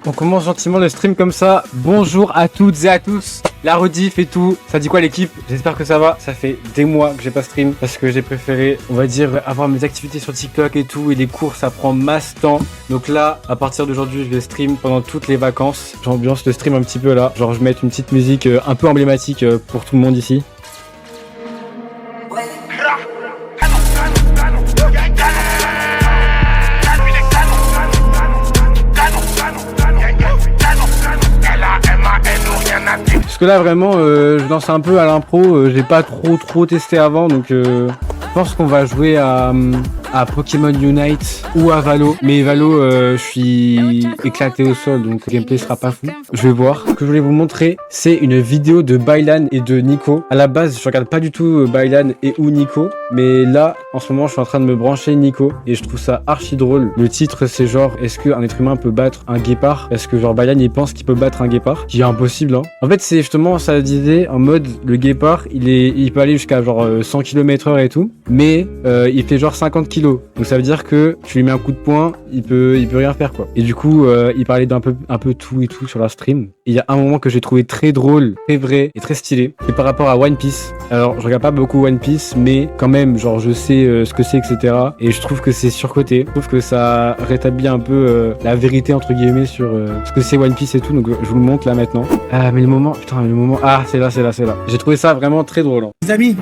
On commence gentiment le stream comme ça. Bonjour à toutes et à tous. La rediff et tout. Ça dit quoi l'équipe? J'espère que ça va. Ça fait des mois que j'ai pas stream parce que j'ai préféré, on va dire, avoir mes activités sur TikTok et tout. Et les cours, ça prend masse temps. Donc là, à partir d'aujourd'hui, je vais stream pendant toutes les vacances. J'ambiance le stream un petit peu là. Genre, je vais mettre une petite musique un peu emblématique pour tout le monde ici. Parce que là vraiment je lance un peu à l'impro, j'ai pas trop testé avant donc je pense qu'on va jouer à Pokémon Unite ou à Valo. Mais Valo je suis éclaté au sol donc le gameplay sera pas fou. Je vais voir. Ce que je voulais vous montrer c'est une vidéo de Baylan et de Nico. À la base je regarde pas du tout Baylan et ou Nico. Mais là en ce moment je suis en train de me brancher Nico et je trouve ça archi drôle. Le titre c'est genre est-ce qu'un être humain peut battre un guépard? Parce que genre Baylan il pense qu'il peut battre un guépard. Qui est impossible hein. En fait c'est justement ça disait en mode le guépard il peut aller jusqu'à genre 100 km/h et tout. Mais il fait genre 50 kg. Donc ça veut dire que tu lui mets un coup de poing, il peut rien faire quoi. Et du coup il parlait d'un peu tout et tout sur la stream. Et il y a un moment que j'ai trouvé très drôle, très vrai et très stylé. C'est par rapport à One Piece. Alors je regarde pas beaucoup One Piece mais quand même genre je sais ce que c'est etc. Et je trouve que c'est surcoté. Je trouve que ça rétablit un peu la vérité entre guillemets sur ce que c'est One Piece et tout. Donc je vous le montre là maintenant. Mais le moment, ah c'est là. J'ai trouvé ça vraiment très drôle. Les amis,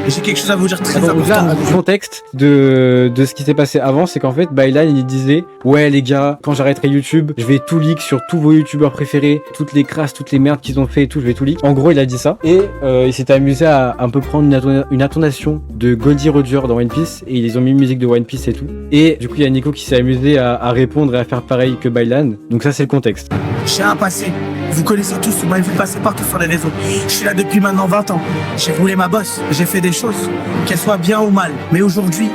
j'ai quelque chose à vous dire très important. Là, le contexte de ce qui s'est passé avant, c'est qu'en fait, Baylan, il disait « Ouais les gars, quand j'arrêterai YouTube, je vais tout leak sur tous vos youtubeurs préférés, toutes les crasses, toutes les merdes qu'ils ont fait et tout, je vais tout leak. » En gros, il a dit ça. Et il s'était amusé à un peu prendre une intonation de Goldie Roger dans One Piece. Et ils ont mis une musique de One Piece et tout. Et du coup, il y a Nico qui s'est amusé à répondre et à faire pareil que Baylan. Donc ça, c'est le contexte. J'ai un passé. Vous connaissez tous, vous m'avez vu passer partout sur les réseaux. Je suis là depuis maintenant 20 ans. J'ai roulé ma bosse, j'ai fait des choses, qu'elles soient bien ou mal. Mais aujourd'hui,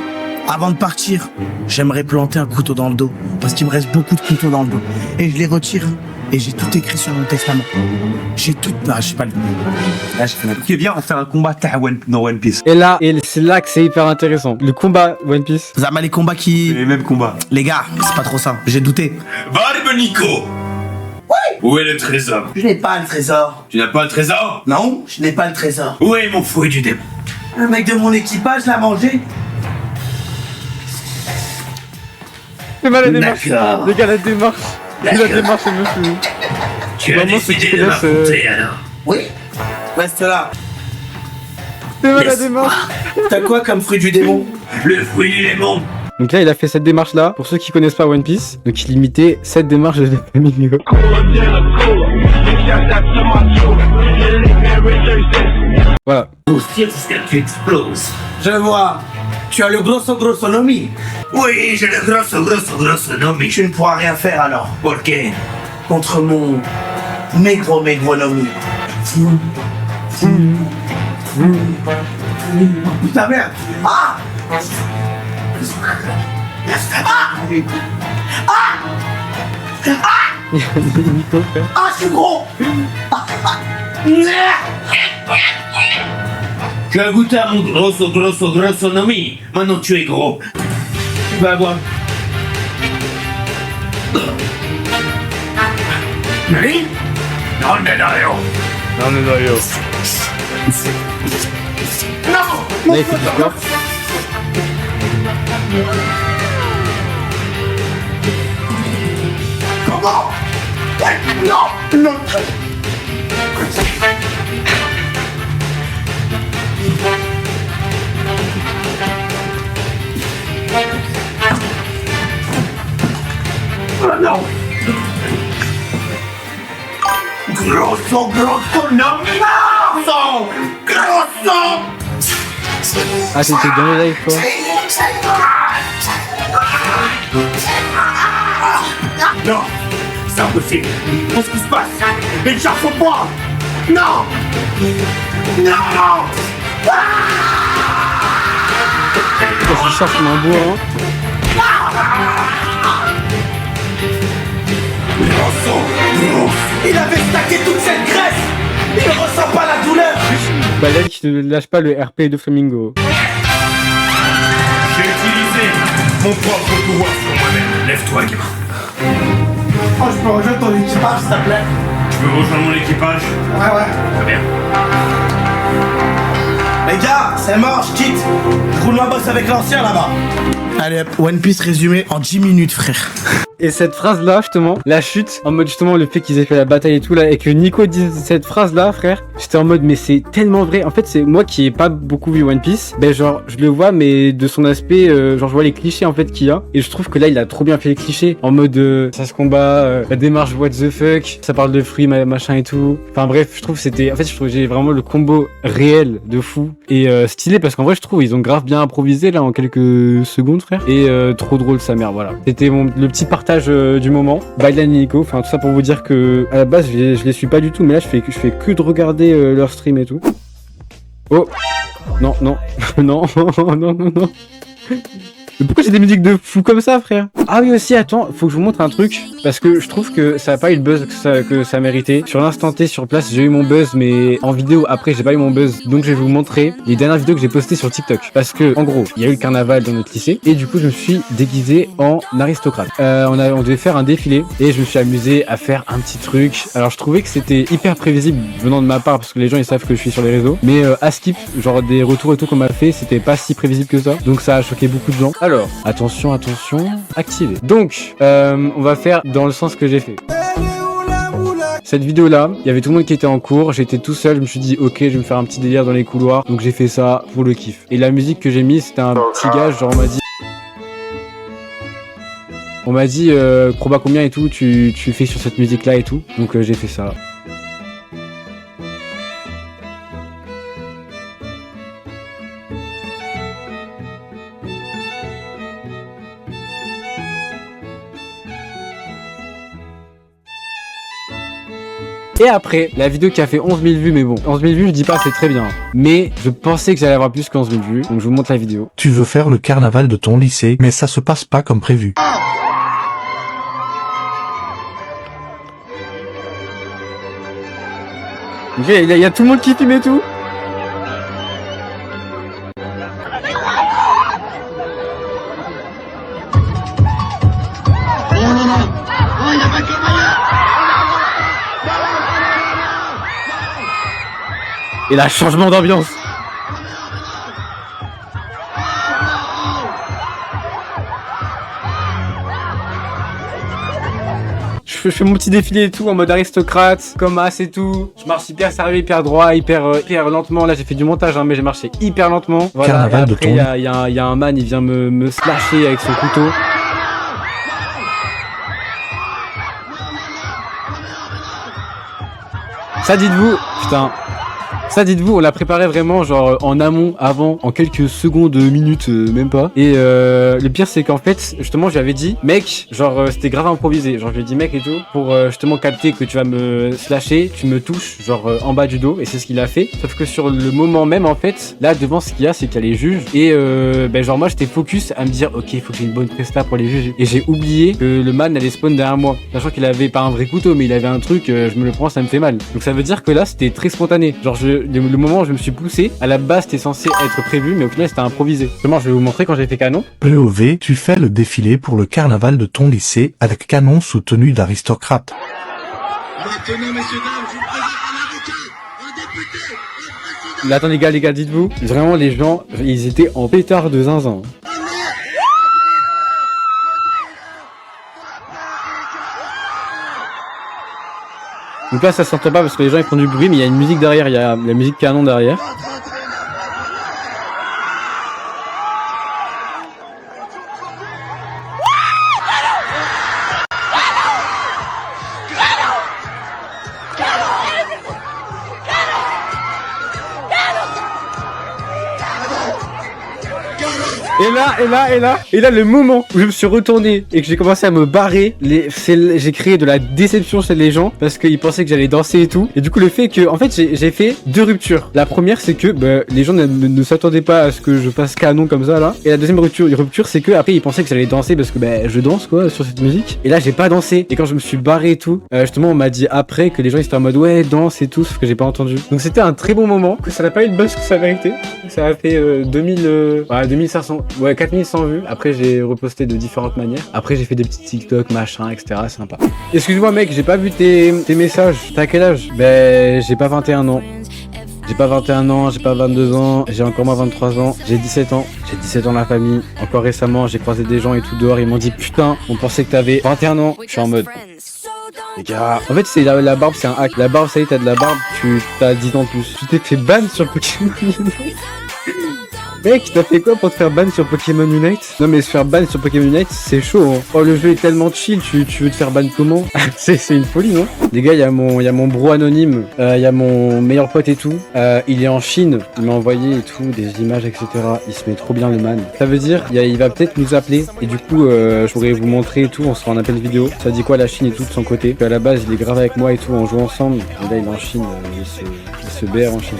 avant de partir, j'aimerais planter un couteau dans le dos. Parce qu'il me reste beaucoup de couteaux dans le dos. Et je les retire. Et j'ai tout écrit sur mon testament. J'ai tout... Ah, je sais pas le... Là, j'ai fait la... Qui est bien, on va faire un combat dans One Piece. Et là, c'est là que c'est hyper intéressant. Le combat One Piece. Zama, les combats qui... Les mêmes combats. Les gars, c'est pas trop ça. J'ai douté. Barbe Nico. Oui. Où est le trésor? Je n'ai pas le trésor. Tu n'as pas le trésor? Non, je n'ai pas le trésor. Où est mon fruit du démon? Le mec de mon équipage l'a mangé. C'est mal la démarche. D'accord. Les gars, la démarche. La démarche, monsieur. Tu as Vraiment, décidé c'est qui de laisse, m'affronter alors? Oui. Reste là. C'est mal la démarche. T'as quoi comme fruit du démon? Le fruit du démon. Donc là, il a fait cette démarche-là. Pour ceux qui connaissent pas One Piece, donc il imitait cette démarche de Flamingo. Voilà. Aussi jusqu'à ce que tu exploses. Je vois. Tu as le grossonomie. Oui, j'ai le grossonomie. Tu ne pourras rien faire alors. Por qué? Contre mon mégronomie. Putain merde. Ah. Nico, frère. Ah, je suis gros. Tu as goûté à mon grossonomie. Maintenant tu es gros. Tu vas voir. Oui? Non, mais non. Non. Là, il fait du sport. Comment? Non. Oh non. Grossonomie. Ah, t'étais dans le live, toi. Non, c'est impossible. Qu'est-ce qui se passe? Les chars sont pas. Non. Quand je cherche mon bois, hein. Il avait stacké toute cette graisse. Il ne ressent pas la douleur. Baylan qui ne lâche pas le RP de Flamingo. J'ai utilisé mon propre pouvoir sur moi-même. Lève-toi, gamin. Oh, je peux rejoindre ton équipage, s'il te plaît? Tu veux rejoindre mon équipage? Ouais. Très bien. Les gars, c'est mort, je quitte. Je roule ma bosse avec l'ancien là-bas. Allez hop, One Piece résumé en 10 minutes, frère. Et cette phrase-là, justement, la chute, en mode justement le fait qu'ils aient fait la bataille et tout là, et que Nico dise cette phrase-là, frère, j'étais en mode mais c'est tellement vrai. En fait, c'est moi qui ai pas beaucoup vu One Piece, ben genre je le vois, mais de son aspect, genre je vois les clichés en fait qu'il y a, et je trouve que là il a trop bien fait les clichés, en mode ça se combat, la démarche what the fuck, ça parle de fruits machin et tout. Enfin bref, je trouve c'était, en fait je trouve j'ai vraiment le combo réel de fou et stylé parce qu'en vrai je trouve ils ont grave bien improvisé là en quelques secondes, frère, et trop drôle sa mère, voilà. C'était le petit partage du moment. Bailan et Nico, enfin tout ça pour vous dire que à la base je les suis pas du tout, mais là je fais que de regarder leur stream et tout. Oh non non non non. Mais pourquoi j'ai des musiques de fou comme ça, frère? Ah oui aussi, attends, faut que je vous montre un truc, parce que je trouve que ça a pas eu le buzz que ça méritait. Sur l'instant T, sur place, j'ai eu mon buzz, mais en vidéo, après, j'ai pas eu mon buzz. Donc je vais vous montrer les dernières vidéos que j'ai postées sur TikTok. Parce que, en gros, il y a eu le carnaval dans notre lycée, et du coup, je me suis déguisé en aristocrate. On devait faire un défilé, et je me suis amusé à faire un petit truc. Alors je trouvais que c'était hyper prévisible venant de ma part, parce que les gens, ils savent que je suis sur les réseaux. Mais à skip, genre des retours et tout qu'on m'a fait, c'était pas si prévisible que ça. Donc ça a choqué beaucoup de gens. Alors, attention, activé. Donc, on va faire dans le sens que j'ai fait. Cette vidéo là, il y avait tout le monde qui était en cours, j'étais tout seul, je me suis dit ok je vais me faire un petit délire dans les couloirs, donc j'ai fait ça pour le kiff. Et la musique que j'ai mise c'était un petit gage, genre on m'a dit proba combien et tout tu fais sur cette musique là et tout, donc j'ai fait ça. Et après, la vidéo qui a fait 11 000 vues, mais bon, 11 000 vues, je dis pas, c'est très bien. Mais je pensais que j'allais avoir plus que 11 000 vues, donc je vous montre la vidéo. Tu veux faire le carnaval de ton lycée, mais ça se passe pas comme prévu. Ok, il y a tout le monde qui filme et tout. Et là, changement d'ambiance. Je fais mon petit défilé et tout en mode aristocrate, comme as et tout. Je marche hyper sérieux, hyper droit, hyper lentement. Là j'ai fait du montage hein, mais j'ai marché hyper lentement. Voilà. Carnaval et après il y a un man, il vient me slasher avec son couteau. Ça dites-vous, putain. Ça dites-vous, on l'a préparé vraiment genre en amont, avant, en quelques secondes, minutes, même pas. Et le pire c'est qu'en fait, justement j'avais dit, mec, genre c'était grave improvisé. Genre je lui ai dit mec et tout, pour justement capter que tu vas me slasher, tu me touches genre en bas du dos. Et c'est ce qu'il a fait. Sauf que sur le moment même en fait, là devant ce qu'il y a c'est qu'il y a les juges. Et ben genre moi j'étais focus à me dire ok il faut que j'ai une bonne presta pour les juges. Et j'ai oublié que le man allait spawn derrière moi. Sachant qu'il avait pas un vrai couteau mais il avait un truc, je me le prends ça me fait mal. Donc ça veut dire que là c'était très spontané. Genre le moment où je me suis poussé, à la base c'était censé être prévu mais au final c'était improvisé. Justement je vais vous montrer quand j'ai fait canon. POV, tu fais le défilé pour le carnaval de ton lycée avec canon sous tenue d'aristocrate. Maintenant, messieurs, dames, je vous présente un avocat, un député, un président. Là, attends les gars, dites-vous, vraiment les gens, ils étaient en pétard de zinzin. Donc là ça s'entend pas parce que les gens ils font du bruit mais il y a une musique derrière, il y a la musique canon derrière. Et là, le moment où je me suis retourné et que j'ai commencé à me barrer, j'ai créé de la déception chez les gens parce qu'ils pensaient que j'allais danser et tout. Et du coup, le fait que, en fait, j'ai fait deux ruptures. La première, c'est que les gens ne s'attendaient pas à ce que je fasse canon comme ça là. Et la deuxième rupture, c'est que après ils pensaient que j'allais danser parce que je danse quoi sur cette musique. Et là, j'ai pas dansé. Et quand je me suis barré et tout, justement, on m'a dit après que les gens ils étaient en mode ouais danse et tout, sauf que j'ai pas entendu. Donc c'était un très bon moment. Ça n'a pas eu le buzz que ça méritait. Ça a fait 2500. Ouais, 4100 vues. Après, j'ai reposté de différentes manières. Après, j'ai fait des petits TikTok, machin, etc. Sympa. Excuse-moi, mec, j'ai pas vu tes messages. T'as quel âge? Ben, j'ai pas 21 ans. J'ai pas 21 ans, j'ai pas 22 ans, j'ai encore moins 23 ans, j'ai 17 ans. J'ai 17 ans dans la famille. Encore récemment, j'ai croisé des gens et tout dehors, ils m'ont dit putain, on pensait que t'avais 21 ans. Je suis en mode... Les gars, en fait c'est la barbe, c'est un hack. La barbe, ça y est, t'as de la barbe, t'as 10 ans de plus. Tu t'es fait ban sur Pokémon Unite. Mec, t'as fait quoi pour te faire ban sur Pokémon Unite? Non mais se faire ban sur Pokémon Unite, c'est chaud hein. Oh, le jeu est tellement chill, tu veux te faire ban comment? C'est une folie, non? Les gars, il y a mon bro anonyme, il y a mon meilleur pote et tout. Il est en Chine, il m'a envoyé et tout, des images, etc. Il se met trop bien le man. Ça veut dire, il va peut-être nous appeler. Et du coup, je pourrais vous montrer et tout, on se fera un appel vidéo. Ça dit quoi la Chine et tout de son côté? À la base, il est grave avec moi et tout, on joue ensemble. Et là, il est en Chine, il se BR en Chine.